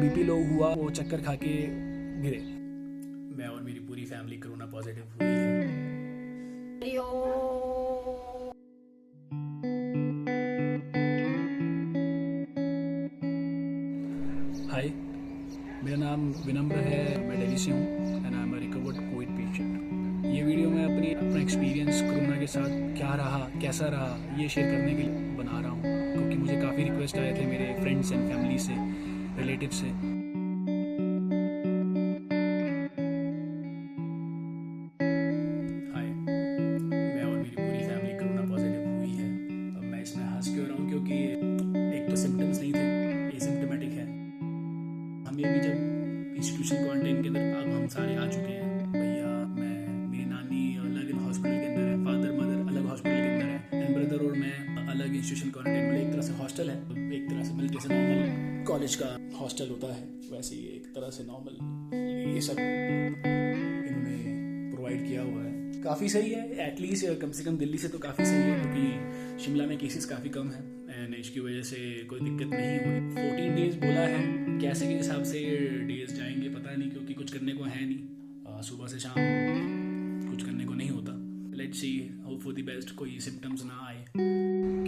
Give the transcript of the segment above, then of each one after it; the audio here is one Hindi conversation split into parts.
बीपी लो हुआ, वो चक्कर खा के गिरे। मैं और मेरी पूरी फैमिली कोरोना पॉजिटिव हुई है। हाय, मेरा नाम विनम्र है, मैं दिल्ली से हूँ and I am a recovered Covid patient. ये वीडियो मैं अपना एक्सपीरियंस कोरोना के साथ क्या रहा, कैसा रहा, ये शेयर करने के लिए बना रहा हूँ, क्योंकि मुझे काफ़ी रिक्वेस्ट आए थे मेरे फ्रेंड्स एंड फैमिली से, रिलेटिव से। हाय, मैं और मेरी पूरी फैमिली कोरोना पॉजिटिव हुई है। अब मैं इसमें हंस क्यों रहा हूँ, क्योंकि एक तो सिम्टम्स नहीं थे, एसिम्प्टोमेटिक है। हम ये भी जब इंस्टीट्यूशन क्वारंटाइन के अंदर अब हम सारे आ चुके हैं। भैया, मैं, मेरी नानी अलग हॉस्पिटल के अंदर है, फादर मदर अलग हॉस्पिटल के अंदर है, एंड ब्रदर और मैं अलग इंस्टीट्यूशन क्वारंटाइन में। एक तरह से हॉस्टल है, एक तरह से मतलब जैसे नॉर्मल कॉलेज का हॉस्टल होता है वैसे ही एक तरह से नॉर्मल ये सब इन्होंने प्रोवाइड किया हुआ है। काफ़ी सही है, एटलीस्ट कम से कम दिल्ली से तो काफ़ी सही है, क्योंकि शिमला में केसेस काफ़ी कम है एंड इसकी वजह से कोई दिक्कत नहीं हो रही। 14 डेज बोला है, कैसे के हिसाब से डेज जाएंगे पता नहीं, क्योंकि कुछ करने को है नहीं, सुबह से शाम कुछ करने को नहीं होता। Let's see, hope for the best, कोई सिम्टम्स ना आए।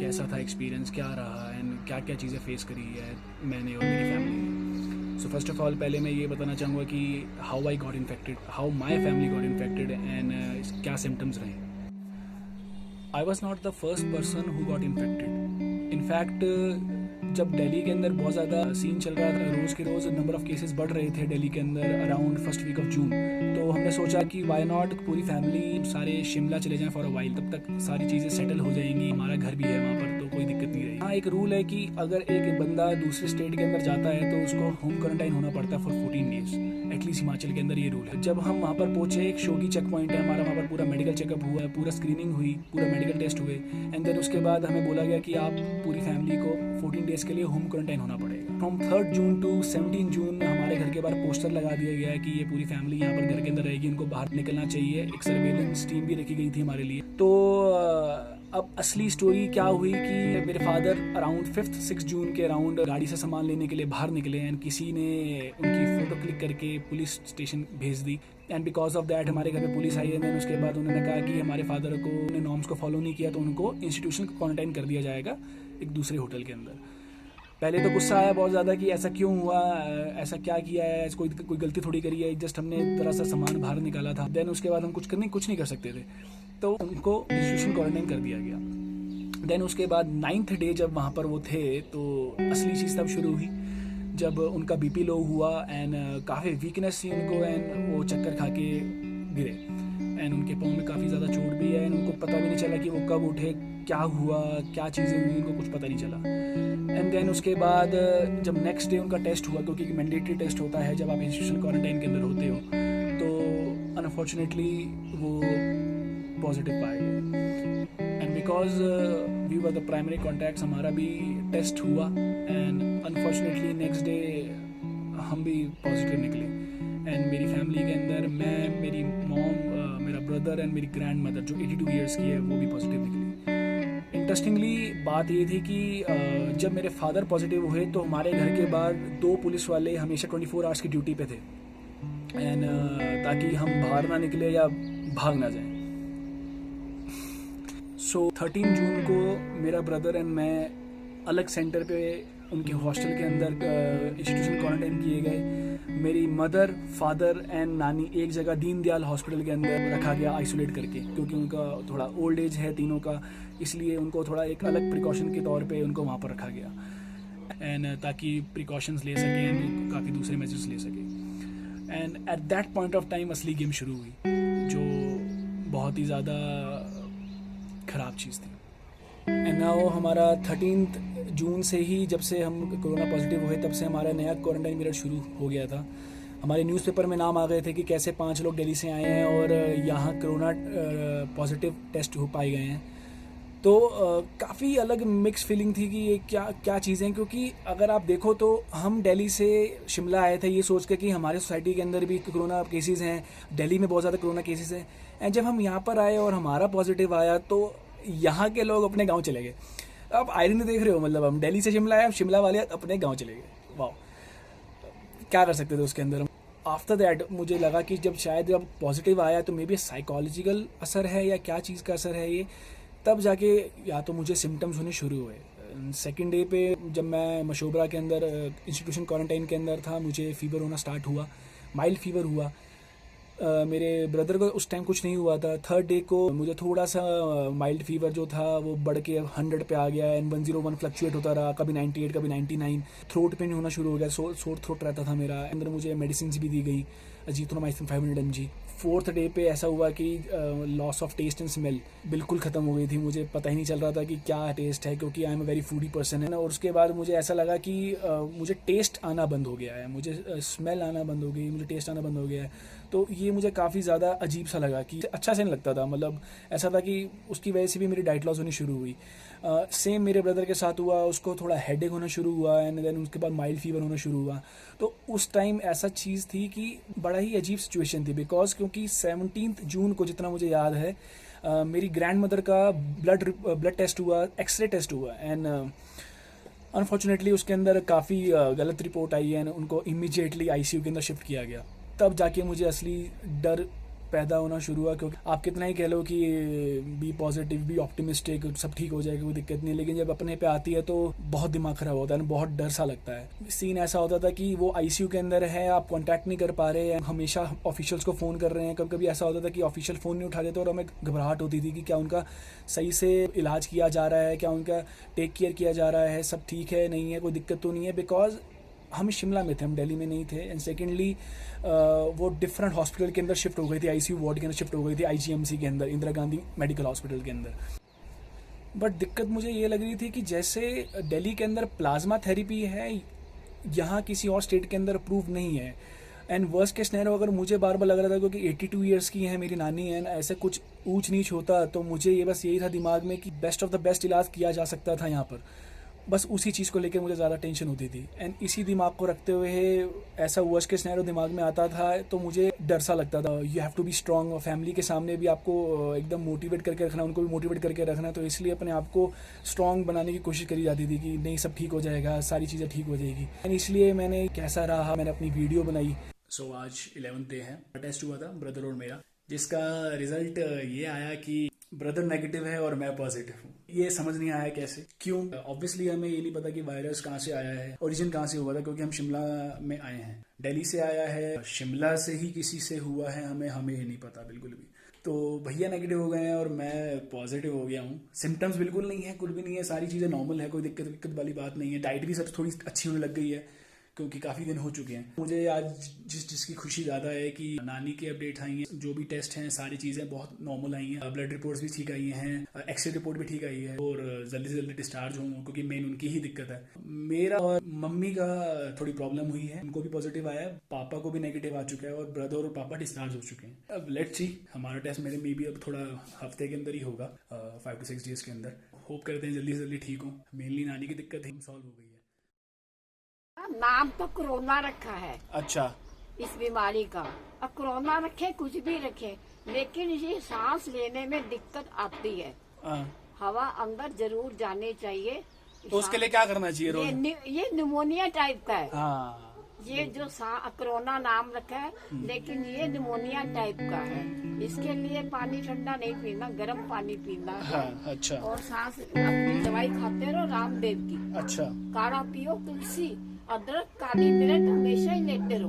कैसा था एक्सपीरियंस, क्या रहा एंड क्या क्या चीज़ें फेस करी है मैंने और मेरी फैमिली ने। सो फर्स्ट ऑफ ऑल पहले मैं ये बताना चाहूँगा कि how I got infected, how my family got infected and क्या सिम्टम्स रहे। I was not the first person who got infected. In fact जब दिल्ली के अंदर बहुत ज़्यादा सीन चल रहा था, रोज़ के रोज़ नंबर ऑफ केसेस बढ़ रहे थे दिल्ली के अंदर around first week of June, तो हमने सोचा कि वाई नॉट पूरी फैमिली सारे शिमला चले जाएं फॉर अ वाइल, तब तक सारी चीज़ें सेटल हो जाएंगी, हमारा घर भी है वहाँ पर तो कोई दिक्कत नहीं रहेगी। हाँ, एक रूल है कि अगर एक बंदा दूसरे स्टेट के अंदर जाता है तो उसको होम क्वारंटाइन होना पड़ता है फॉर 14 डेज, एटलीस्ट हिमाचल के अंदर ये रूल है। जब हम वहाँ पर पहुँचे, एक शोगी चेक पॉइंट है हमारा, वहाँ पर पूरा मेडिकल चेकअप हुआ, पूरा स्क्रीनिंग हुई, पूरा मेडिकल टेस्ट हुए एंड देन उसके बाद हमें बोला गया कि आप पूरी फैमिली को 14 डेज के लिए होम क्वारंटाइन होना पड़ेगा। फ्रॉम 3 जून टू 17 जून हमारे घर के बाहर पोस्टर लगा दिया गया है कि ये पूरी फैमिली यहाँ पर घर के अंदर रहेगी, इनको बाहर निकलना चाहिए। एक सर्वेलेंस टीम भी रखी गई थी हमारे लिए। तो अब असली स्टोरी क्या हुई कि मेरे फादर अराउंड 5-6 जून के अराउंड गाड़ी से सामान लेने के लिए बाहर निकले एंड किसी ने उनकी फ़ोटो क्लिक करके पुलिस स्टेशन भेज दी एंड बिकॉज ऑफ दैट हमारे घर में पुलिस आई है। उसके बाद उन्होंने कहा कि हमारे फादर को उन्होंने नॉर्म्स को फॉलो नहीं किया तो उनको इंस्टीट्यूशन क्वारंटाइन कर दिया जाएगा एक दूसरे होटल के अंदर। पहले तो गुस्सा आया बहुत ज़्यादा कि ऐसा क्यों हुआ, ऐसा क्या किया है, कोई गलती थोड़ी करी है, जस्ट हमने तरह सा सामान बाहर निकाला था। देन उसके बाद हम कुछ नहीं कर सकते थे, तो उनको इंस्टीट्यूशन क्वारंटाइन कर दिया गया। देन उसके बाद 9th डे जब वहाँ पर वो थे तो असली चीज़ तब शुरू हुई जब उनका बीपी लो हुआ एंड काफ़ी वीकनेस थी उनको एंड वो चक्कर खा के गिरे एंड उनके पाँव में काफ़ी ज़्यादा चोट भी है एंड उनको पता भी नहीं चला कि वो कब उठे, क्या हुआ, क्या चीज़ें हुई, उनको कुछ पता नहीं चला। एंड देन उसके बाद जब नेक्स्ट डे उनका टेस्ट हुआ, क्योंकि मैंडेटरी टेस्ट होता है जब आप इंस्टीट्यूशन क्वारंटाइन के अंदर होते हो, तो अनफॉर्चुनेटली वो पॉजिटिव पाए गए and because we were the primary contacts, हमारा भी टेस्ट हुआ एंड अनफॉर्चुनेटली नेक्स्ट डे हम भी पॉजिटिव निकले एंड मेरी फैमिली के अंदर मैं, मेरी मॉम, मेरा ब्रदर एंड मेरी ग्रैंड मदर जो 82 ईयर्स की है वो भी पॉजिटिव निकली। इंटरेस्टिंगली बात ये थी कि जब मेरे फादर पॉजिटिव हुए तो हमारे घर के बाहर 2 पुलिस वाले हमेशा 24 आवर्स की ड्यूटी पे थे एंड ताकि हम बाहर ना निकले या भाग ना जाएं। सो 13 जून को मेरा ब्रदर एंड मैं अलग सेंटर पे उनके हॉस्टल के अंदर इंस्टीट्यूशन क्वारंटाइन किए गए। मेरी मदर, फादर एंड नानी एक जगह दीनदयाल हॉस्पिटल के अंदर रखा गया आइसोलेट करके, क्योंकि उनका थोड़ा ओल्ड एज है तीनों का, इसलिए उनको थोड़ा एक अलग प्रिकॉशन के तौर पे उनको वहाँ पर रखा गया एंड ताकि प्रिकॉशंस ले सकें एंड काफ़ी दूसरे मेजर्स ले सकें। And at that point of time असली गेम शुरू हुई, जो बहुत ही ज़्यादा ख़राब चीज़ थी। एंड नाउ हमारा 13 जून से ही, जब से हम कोरोना पॉजिटिव हुए तब से हमारा नया क्वारंटाइन पीरियड शुरू हो गया था। हमारे न्यूज़पेपर में नाम आ गए थे कि कैसे 5 लोग दिल्ली से आए हैं और यहाँ कोरोना पॉजिटिव टेस्ट हो पाए गए हैं। तो काफ़ी अलग मिक्स फीलिंग थी कि ये क्या चीज़ें, क्योंकि अगर आप देखो तो हम दिल्ली से शिमला आए थे ये सोच के कि हमारे सोसाइटी के अंदर भी कोरोना केसेस हैं, दिल्ली में बहुत ज़्यादा कोरोना केसेस हैं। एंड जब हम यहाँ पर आए और हमारा पॉजिटिव आया तो यहाँ के लोग अपने गांव चले गए। आप आयरनी देख रहे हो, मतलब हम दिल्ली से शिमला आए, शिमला वाले अपने गांव चले गए। वाह, क्या कर सकते थे उसके अंदर। आफ्टर दैट मुझे लगा कि जब पॉजिटिव आया तो मे बी साइकोलॉजिकल असर है या क्या चीज़ का असर है ये, तब जाके या तो मुझे सिम्टम्स होने शुरू हुए। सेकेंड डे पे जब मैं मशोबरा के अंदर इंस्टीट्यूशन क्वारंटाइन के अंदर था, मुझे फ़ीवर होना स्टार्ट हुआ, माइल्ड फ़ीवर हुआ। मेरे ब्रदर को उस टाइम कुछ नहीं हुआ था। थर्ड डे को मुझे थोड़ा सा माइल्ड फीवर जो था वो बढ़ के 100 पे आ गया एंड 101 फ्लक्चुएट होता रहा, कभी 98 कभी 99। थ्रोट पेन होना शुरू हो गया, सोर थ्रोट रहता था मेरा। अंदर मुझे मेडिसिन भी दी गई, अजीथ्रोमाइसिन 500 mg। फोर्थ डे पे ऐसा हुआ कि loss of taste and smell बिल्कुल ख़त्म हो गई थी। मुझे पता ही नहीं चल रहा था कि क्या टेस्ट है, क्योंकि I am a very foodie person है ना। और उसके बाद मुझे ऐसा लगा कि मुझे टेस्ट आना बंद हो गया है, मुझे स्मेल आना बंद हो गई, मुझे टेस्ट आना बंद हो गया है। तो ये मुझे काफ़ी ज़्यादा अजीब सा लगा कि अच्छा से नहीं लगता था। मतलब ऐसा था कि उसकी वजह से भी मेरी डाइट लॉस होनी शुरू हुई। सेम मेरे ब्रदर के साथ हुआ, उसको थोड़ा हेडेक होना शुरू हुआ एंड देन उसके बाद माइल्ड फीवर होना शुरू हुआ। तो उस टाइम ऐसा चीज़ थी कि बड़ा ही अजीब सिचुएशन थी, बिकॉज क्योंकि 17 जून को जितना मुझे याद है मेरी ग्रैंड मदर का ब्लड टेस्ट हुआ, एक्सरे टेस्ट हुआ एंड अनफॉर्चुनेटली उसके अंदर काफ़ी गलत रिपोर्ट आई है एंड उनको इमीडिएटली आईसीयू के अंदर शिफ्ट किया गया। तब जाके मुझे असली डर पैदा होना शुरू हुआ, क्योंकि आप कितना ही कह लो कि बी पॉजिटिव, बी ऑप्टिमिस्टिक, सब ठीक हो जाएगा, कोई दिक्कत नहीं, लेकिन जब अपने पे आती है तो बहुत दिमाग खराब होता है, बहुत डर सा लगता है। सीन ऐसा होता था कि वो आईसीयू के अंदर है, आप कांटेक्ट नहीं कर पा रहे हैं, हमेशा ऑफिशियल्स को फ़ोन कर रहे हैं। कभी कभी ऐसा होता था कि ऑफिशियल फ़ोन नहीं उठा देते और हमें घबराहट होती थी कि क्या उनका सही से इलाज किया जा रहा है, क्या उनका टेक केयर किया जा रहा है, सब ठीक है, नहीं है, कोई दिक्कत तो नहीं है। बिकॉज हम शिमला में थे, हम दिल्ली में नहीं थे। एंड सेकेंडली वो डिफरेंट हॉस्पिटल के अंदर शिफ्ट हो गई थी, आईसीयू वार्ड के अंदर शिफ्ट हो गई थी, आईजीएमसी के अंदर, इंदिरा गांधी मेडिकल हॉस्पिटल के अंदर। बट दिक्कत मुझे ये लग रही थी कि जैसे दिल्ली के अंदर प्लाज्मा थेरेपी है, यहाँ किसी और स्टेट के अंदर अप्रूव नहीं है। एंड वर्स्ट केस सिनेरियो अगर मुझे बार बार लग रहा था, क्योंकि 82 ईयर्स की है मेरी नानी है, ऐसे कुछ ऊंच नीच होता तो मुझे ये बस यही था दिमाग में कि बेस्ट ऑफ द बेस्ट इलाज किया जा सकता था यहाँ पर। बस उसी चीज़ को लेकर मुझे ज़्यादा टेंशन होती थी एंड इसी दिमाग को रखते हुए ऐसा वर्स्ट केस सिनेरियो दिमाग में आता था तो मुझे डर सा लगता था। You have to be strong, family के सामने भी आपको एकदम मोटिवेट करके रखना, उनको भी मोटिवेट करके रखना, तो इसलिए अपने आप को स्ट्रांग बनाने की कोशिश करी जाती थी कि नहीं सब ठीक हो जाएगा, सारी चीज़ें ठीक हो जाएगी। एंड इसलिए मैंने कैसा रहा, मैंने अपनी वीडियो बनाई। सो आज 11th डे है, टेस्ट हुआ था ब्रदर और मेरा, जिसका रिजल्ट ये आया कि ब्रदर नेगेटिव है और मैं पॉजिटिव हूँ। ये समझ नहीं आया कैसे, क्यों। ऑब्वियसली हमें ये नहीं पता कि वायरस कहाँ से आया है, ओरिजिन कहाँ से हुआ था, क्योंकि हम शिमला में आए हैं, दिल्ली से आया है, शिमला से ही किसी से हुआ है, हमें ही नहीं पता बिल्कुल भी। तो भैया नेगेटिव हो गए हैं और मैं पॉजिटिव हो गया हूँ। सिम्टम्स बिल्कुल नहीं है, कुछ भी नहीं है, सारी चीज़ें नॉर्मल है, कोई दिक्कत वाली बात नहीं है। डाइट भी सब थोड़ी अच्छी होने लग गई है, क्योंकि काफ़ी दिन हो चुके हैं। मुझे आज जिसकी खुशी ज़्यादा है कि नानी की अपडेट आई है, जो भी टेस्ट हैं सारी चीज़ें बहुत नॉर्मल आई हैं, ब्लड रिपोर्ट्स भी ठीक आई हैं, एक्सरे रिपोर्ट भी ठीक आई है और जल्दी से जल्दी डिस्चार्ज हूँ, क्योंकि मेन उनकी ही दिक्कत है। मेरा और मम्मी का थोड़ी प्रॉब्लम हुई है, उनको भी पॉजिटिव आया है, पापा को भी नेगेटिव आ चुका है और ब्रदर और पापा डिस्चार्ज हो चुके हैं। अब लेट्स सी, हमारा टेस्ट मेरे में भी अब थोड़ा हफ्ते के अंदर ही होगा, 5 to 6 डेज के अंदर। होप करते हैं जल्दी से जल्दी ठीक हो। मेनली नानी की दिक्कत ही सॉल्व हो गई है। नाम तो कोरोना रखा है अच्छा, इस बीमारी का। अब कोरोना रखे कुछ भी रखे, लेकिन ये सांस लेने में दिक्कत आती है। हवा अंदर जरूर जानी चाहिए। तो उसके लिए क्या करना चाहिए रोज? ये निमोनिया टाइप का है। हाँ, ये जो कोरोना नाम रखा है, लेकिन ये निमोनिया टाइप का है। इसके लिए पानी ठंडा नहीं पीना, गर्म पानी पीना है। हाँ, अच्छा, और सांस अपनी दवाई खाते रहो रामदेव की। अच्छा, काढ़ा पियो, तुलसी, अदरक, काली मिर्च हमेशा ही लेते रहो।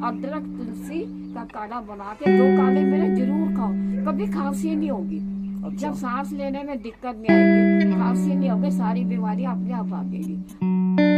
अदरक तुलसी का काढ़ा बना के 2 काली मिर्च जरूर खाओ, कभी खांसी नहीं होगी। जब सांस लेने में दिक्कत नहीं आएगी, खांसी नहीं होगी, सारी बीमारी अपने आप आ जाएगी।